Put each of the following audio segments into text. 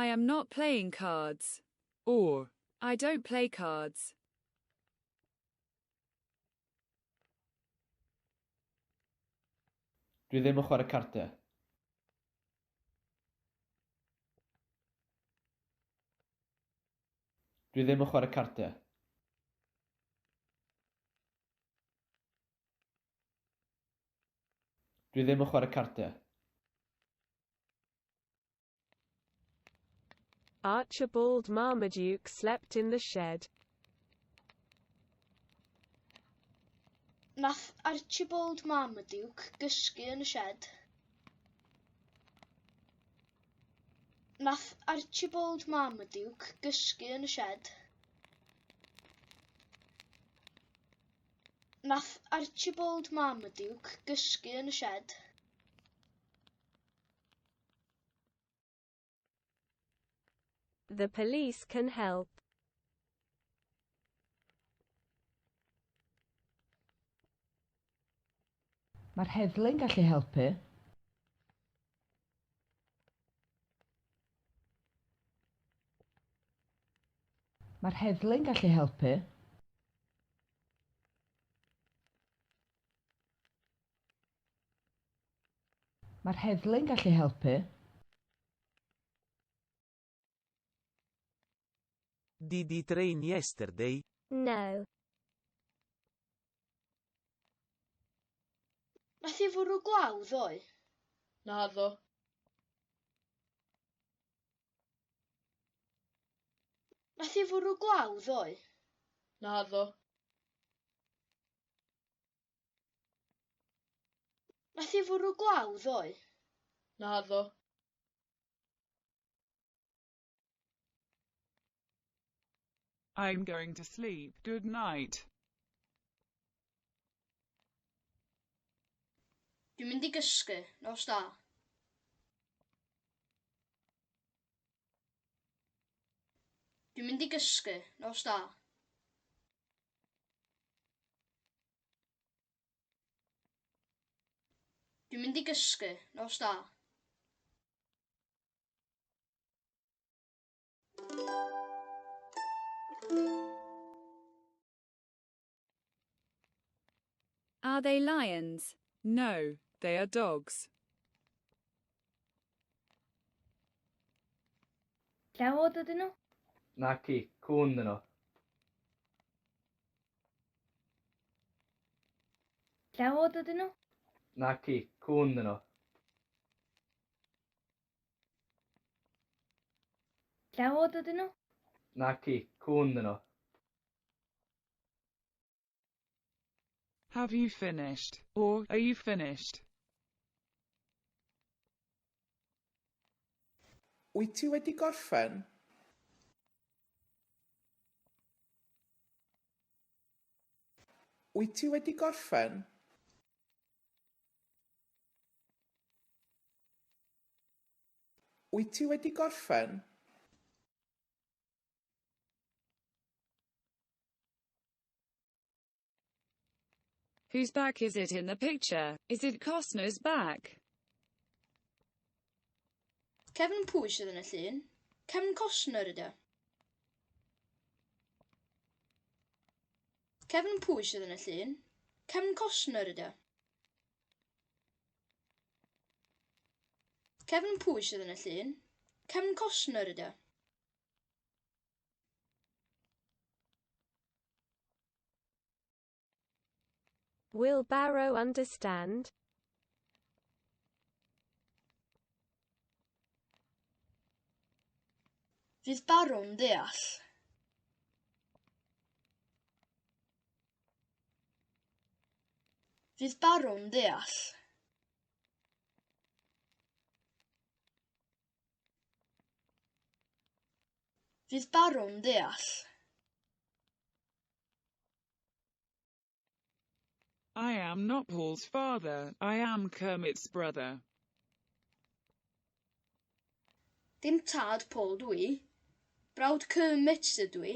am not playing cards. Or, I don't play cards. Dwi ddim yn chwarae cardiau. Dwi ddim yn chwarae cardiau. Dwi ddim yn chwarae cardiau. Archibald Marmaduke slept in the shed. Nath Archibald Marmaduke gysgu yn y shed. Nath Archibald Marmaduke gysgu yn y shed. Nath Archibald Marmaduke gysgu yn y shed. The police can help. Mae'r heddlu'n gallu helpu. Mae'r heddlu'n gallu helpu. Mae'r heddlu'n gallu helpu. Did it rain yesterday? No. Nath hi fwrw glaw ddoe? Naddo. Nath hi fwrw glaw ddoe? Naddo. Nath hi fwrw glaw ddoe? Naddo. I'm going to sleep. Good night. Dwi'n mynd I gysgu, nos da. Dwi'n mynd I gysgu, nos da. Dwi'n mynd I gysgu, nos da. Are they lions? No, they are dogs. Llewod ydyn nhw? Naci, cwn dyn nhw. Llewod ydyn nhw? Naci, cwn dyn nhw. Llewod ydyn nhw? Naci, cwn dyn nhw. Have you finished? Or, are you finished? Wyt ti wedi gorffen? Wyt ti wedi gorffen? Wyt ti wedi gorffen? Whose back is it in the picture? Is it Costner's back? Cefn pwy sydd yn y llun? Cefn Costner ydy o. Cefn pwy sydd yn y llun? Cefn Costner ydy o. Cefn pwy sydd yn y llun? Cefn Costner ydy o. Will Barrow understand? Fydd Barrow'n deall. Fydd Barrow'n deall. Fydd Barrow'n deall. I am not Paul's father, I am Kermit's brother. Dim tad Paul dwi. Brawd Kermit ydw I.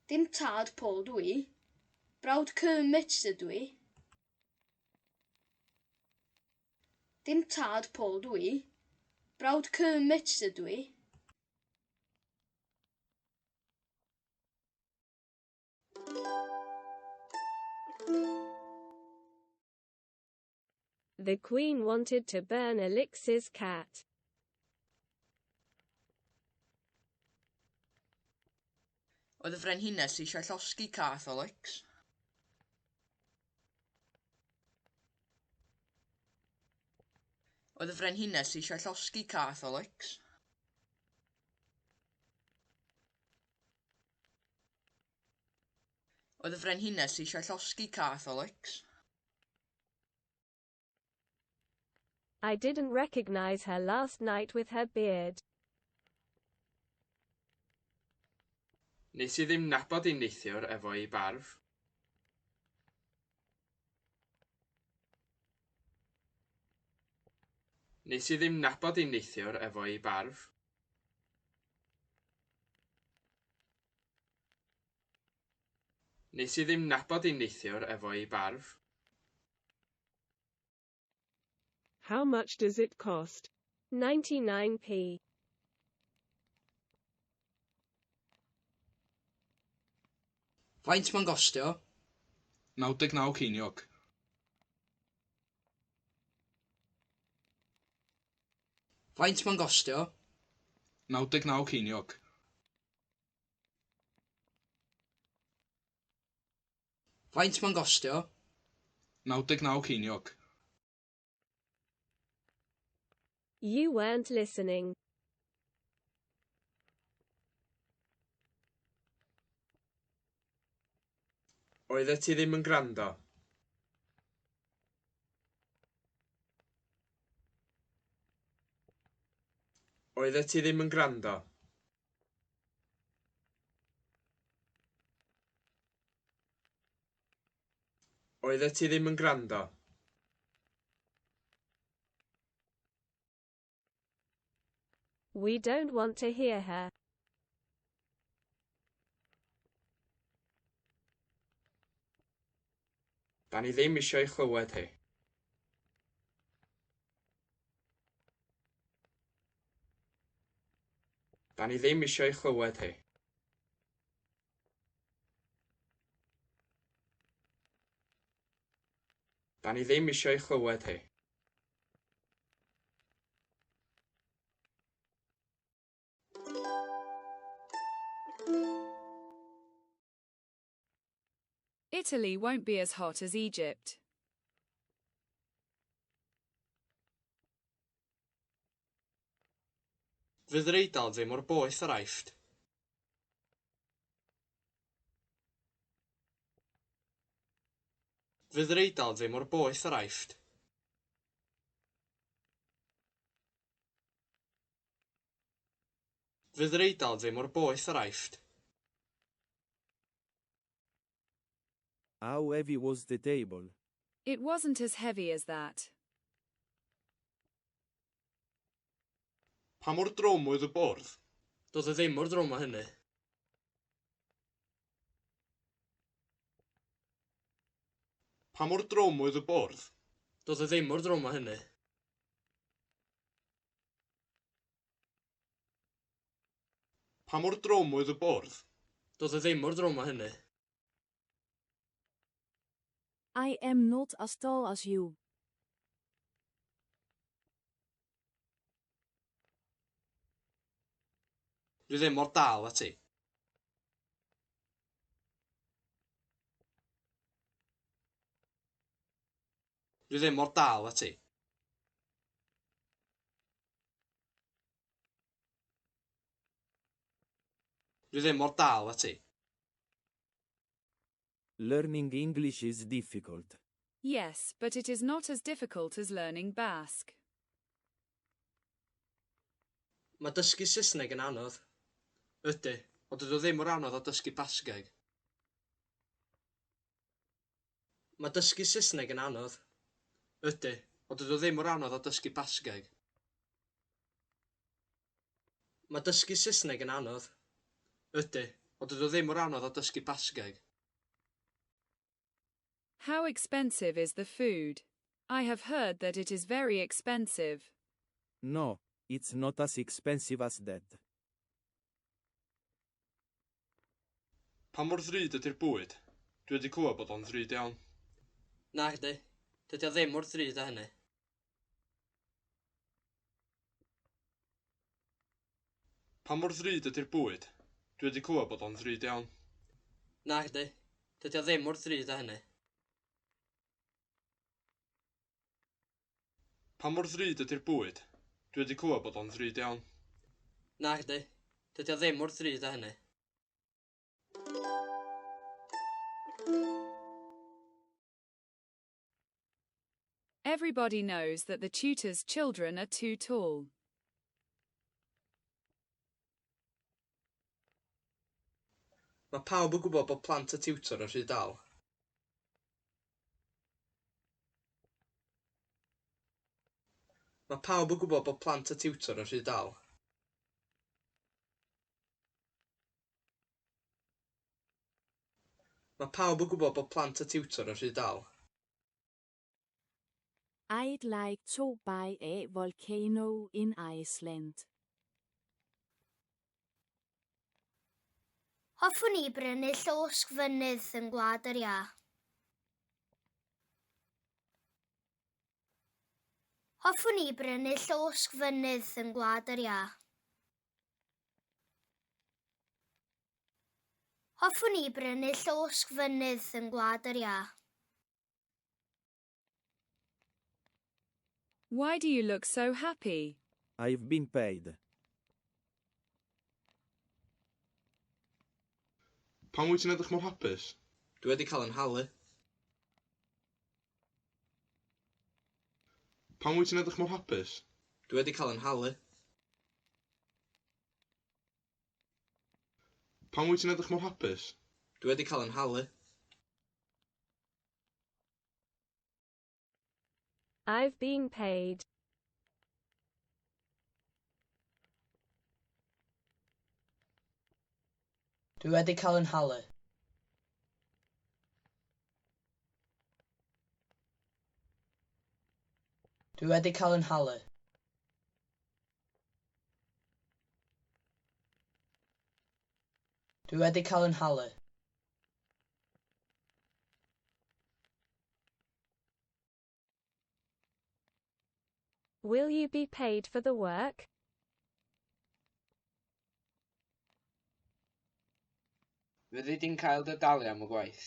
Dim tad Paul dwi. Brawd Kermit ydw I. Dim tad Paul dwi. Brawd Kermit ydw i. The Queen wanted to burn Alix's cat. Oedd y frenhines eisiau llosgi cath Alex. Oedd y frenhines eisiau llosgi cath Alex. Oedd y frenhines eisiau llosgi cath Alex. I didn't recognize her last night with her beard. Nes I ddim nabod ei neithiwr efo ei barf. Nes I ddim nabod ei neithiwr efo ei barf. Nes I ddim nabod ei neithiwr efo ei barf. How much does it cost? 99p. Faint mae'n gostio? 99 ceiniog. Faint mae'n gostio? 99 ceiniog. Faint mae'n gostio? 99 ceiniog. You weren't listening. Oeddet ti ddim yn gwrando. Oeddet ti ddim yn gwrando. Oeddet ti ddim yn gwrando. We don't want to hear her. Da ni ddim eisiau chlywed hi. Da ni ddim eisiau chlywed hi. Da ni ddim eisiau chlywed hi. Italy won't be as hot as Egypt. Fydd yr Eidal ddim mor boeth ar Aifft. Fydd yr Eidal ddim mor boeth ar Aifft. Fydd yr Eidal ddim mor boeth ar Aifft. How heavy was the table? It wasn't as heavy as that. Pa mor drwm oedd y bwrdd? Doedd e ddim mor drwm â hynny. Pa mor drwm oedd y bwrdd? Doedd e ddim mor drwm â hynny. Pa mor drwm oedd y bwrdd? Doedd e ddim mor drwm â hynny. I am not as tall as you. Dwi ddim mor dal â ti. Dwi ddim mor dal â ti. Dwi ddim mor dal â ti. Learning English is difficult. Yes, but it is not as difficult as learning Basque. Mae dysgu Saesneg yn anodd. Ydy, ond dydw ddim mor anodd o dysgu Basgeg. Mae dysgu Saesneg yn anodd. Ydy, ond dydw ddim mor anodd o dysgu Basgeg. Mae dysgu Saesneg yn anodd. Ydy, ond dydw ddim mor anodd o dysgu Basgeg. How expensive is the food? I have heard that it is very expensive. No, It's not as expensive as that. Pa mor ddrud ydy'r bwyd? Dwi wedi clywed bod o'n ddrud iawn. Na chdi, dydy o ddim mor ddrud â hynny. Pa mor ddrud ydy'r bwyd? Dwi wedi clywed bod o'n ddrud iawn. Na chdi, dydy o ddim mor ddrud â hynny. Pa mor ddrud ydy'r bwyd? Dwi wedi clywed bod o'n ddrud iawn. Na chdi, dydy o ddim mor ddrud â hynny. Everybody knows that the tutor's children are too tall. Mae pawb yn gwybod bod plant y tiwtor yn rhy dal. Mae pawb yn gwybod bod plant y tiwtor yn rhy dal. Mae pawb yn gwybod bod plant y tiwtor yn rhy dal. I'd like to buy a volcano in Iceland. Hoffwn i brynu llosg fynydd yn Gwlad yr Iâ. Hoffwn i brynu llosg fynydd yn Gwlad yr Iâ. Hoffwn i brynu llosg fynydd yn Gwlad yr Iâ. Why do you look so happy? I've been paid. Pam wyt ti'n edrych mor hapus? Dwi wedi cael yn halu. Pam wyt ti'n edrych mor hapus? Dwi wedi cael yn halu. Pam wyt ti'n edrych mor hapus? Dwi wedi cael yn halu. I've been paid. Dwi wedi cael yn halu. Dwi wedi cael yn halu. Dwi wedi cael yn halu. Will you be paid for the work? Fyddi di'n cael dy dalu am y gwaith.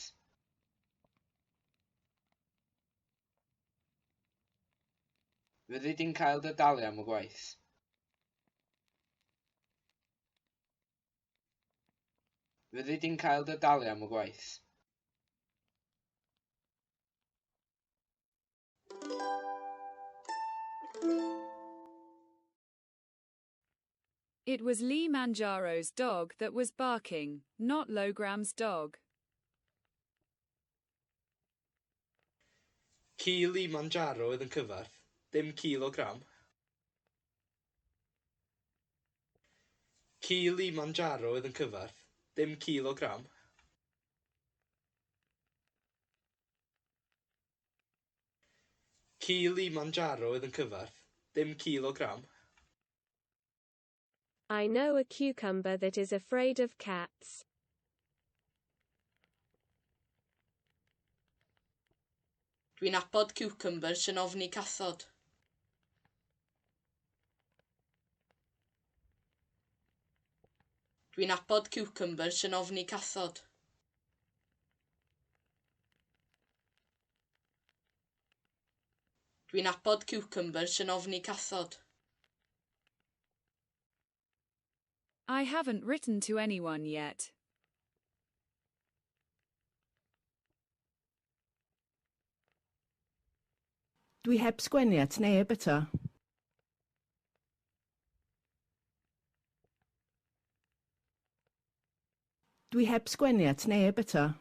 Fyddi di'n cael dy dalu am y gwaith. Fyddi di'n cael dy dalu am y gwaith. It was Lee Manjaro's dog that was barking, not Logram's dog. Kilimanjaro oedd yn cyfarth, dim kilogram. Kilimanjaro oedd yn cyfarth, dim kilogram. Kilimanjaro oedd yn cyfarth, dim kilogram. I know a cucumber that is afraid of cats. Dwi'n abod cucumbers yn ofni cathod. Dwi'n abod cucumbers yn ofni cathod. Dwi'n abod cucumbers yn ofni cathod. I haven't written to anyone yet. Dwi heb sgwennu at neb eto. Dwi heb sgwennu at neb eto.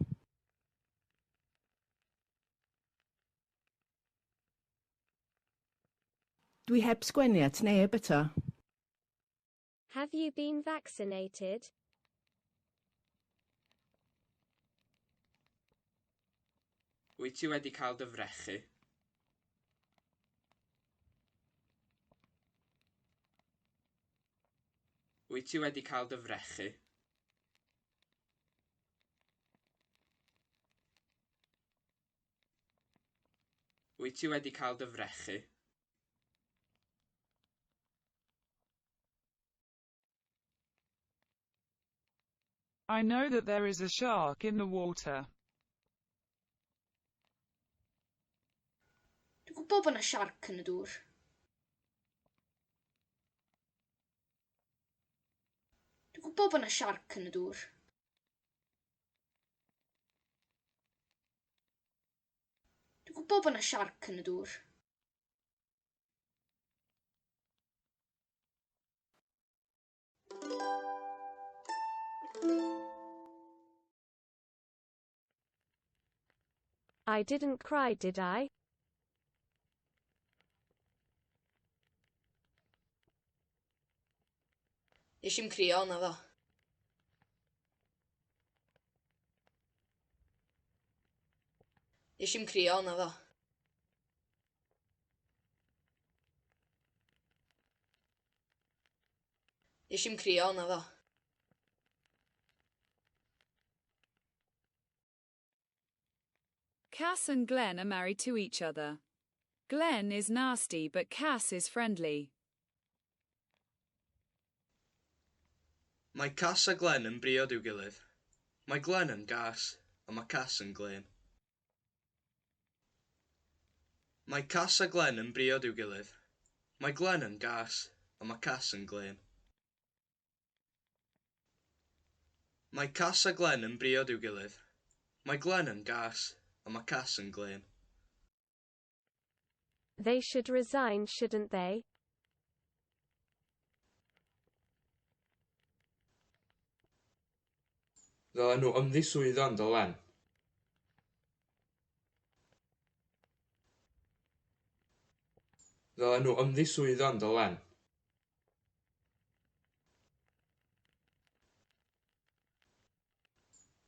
Dwi heb sgwennu at neb eto. Have you been vaccinated? Wyt ti wedi cael dy frechu? Wyt ti wedi cael dy frechu? Wyt ti wedi cael dy frechu? I know that there is a shark in the water. Dwi'n gwybod bod yna siarc yn y dŵr. Dwi'n gwybod bod yna siarc yn y dŵr. Dwi'n gwybod bod yna siarc yn y dŵr. I didn't cry, did I? Nes i'n crio na ddo. Nes i'n crio na ddo. Nes i'n crio na ddo. Cass and Glenn are married to each other. Glenn is nasty but Cass is friendly. Mae Cass a Glenn yn briod i'w gilydd. Mae Glenn yn gas, a mae Cass yn glên. Mae Cass a Glenn yn briod i'w gilydd. Mae Glenn yn gas, a mae Cass yn glên. Mae Cass a Glenn yn briod i'w gilydd. Mae Glenn yn gas, a mae Cass yn glên. They should resign, shouldn't they? Ddylen nhw ymddiswyddo yn dylen. Ddylen nhw ymddiswyddo yn dylen.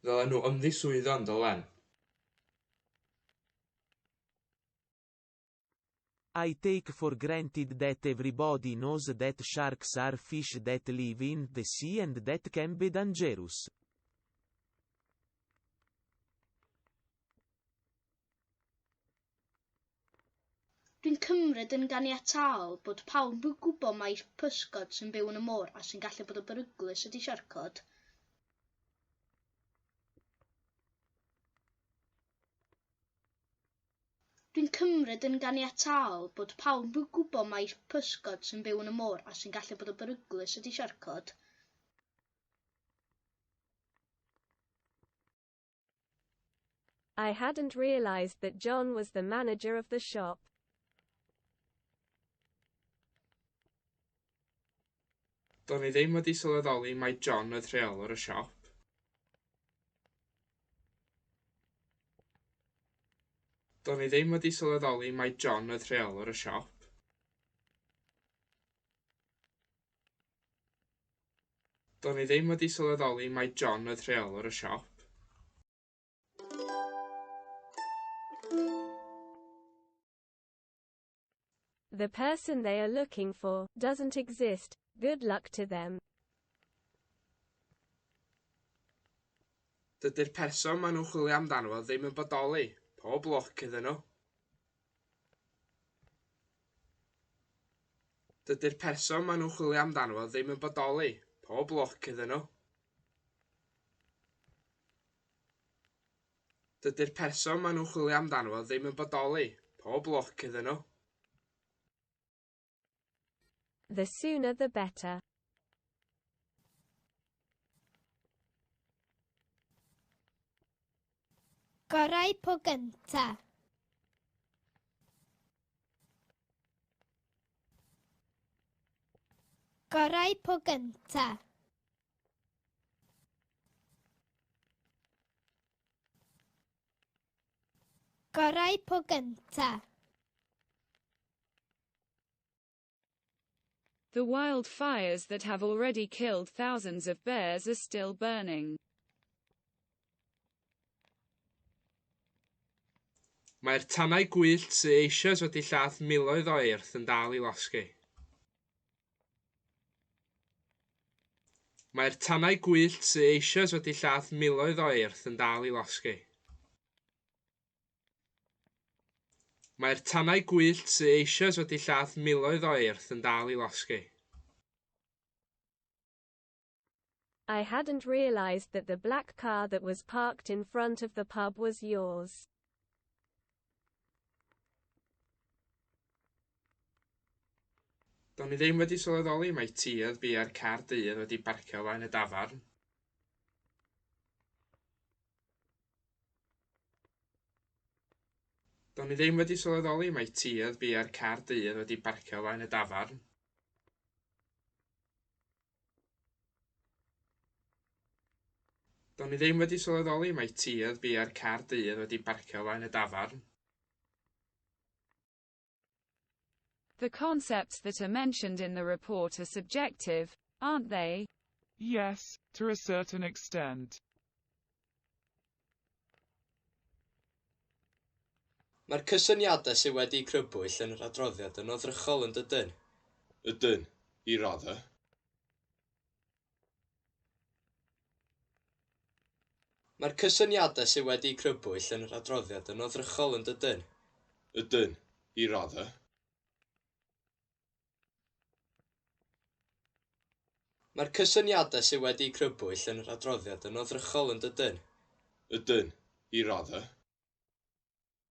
Ddylen nhw ymddiswyddo yn dylen. I take for granted that everybody knows that sharks are fish that live in the sea and that can be dangerous. Dwi'n cymryd yn ganiataol bod pawb yn gwybod mai pysgod sy'n byw yn y môr a sy'n gallu bod yn beryglus ydi siarcod. Dwi'n cymryd yn ganiataol bod pawb yn gwybod mai pysgod sy'n byw yn y môr a sy'n gallu bod yn beryglus ydi siarcod. I hadn't realized that John was the manager of the shop. Do'n i ddim wedi sylweddoli mai John oedd rheolwr y siop. Do'n i ddim wedi sylweddoli mai John oedd rheolwr y siop. Do'n i ddim wedi sylweddoli mai John oedd rheolwr y siop. The person they are looking for doesn't exist. Good luck to them. Dydy'r person maen nhw'n chwilio amdano fo ddim yn bodoli. Pob lwc iddyn nhw. Dydy'r person maen nhw'n chwilio amdano fo ddim yn bodoli. Pob lwc iddyn nhw. Dydy'r person maen nhw'n chwilio amdano fo ddim yn bodoli. Pob lwc iddyn nhw. The sooner the better. Gorau po gynta. Gorau po gynta. Gorau po gynta. The wildfires that have already killed thousands of bears are still burning. Mae'r tannau gwyllt sy'n eisoes wedi lladd miloedd o eirth yn dal i losgi. Mae'r tannau gwyllt sy'n eisoes wedi lladd miloedd o eirth yn dal i losgi. Mae'r tannau gwyllt sy'n eisoes wedi lladd miloedd o eirth yn dal i losgi. I hadn't realized that the black car that was parked in front of the pub was yours. Do'n i ddim wedi sylweddoli mai ti oedd bua'r car dydd wedi barcio flaen y dafarn. Do'n i ddim wedi sylweddoli mai ti oedd bua'r car dydd wedi barcio flaen y dafarn. Do'n i ddim wedi sylweddoli mai ti oedd bua'r car dydd wedi barcio flaen y dafarn. The concepts that are mentioned in the report are subjective, aren't they? Yes, to a certain extent. Mae'r cysyniadau sydd wedi'u crybwyll yn yr adroddiad yn odrychol yn dydyn? Ydyn, i raddau. Mae'r cysyniadau sydd wedi'u crybwyll yn yr adroddiad yn odrychol yn dydyn? Ydyn, i raddau. Mae'r cysyniadau sydd wedi'u crybwyll yn yr adroddiad yn odrychol yn dydyn? Ydyn, i raddau.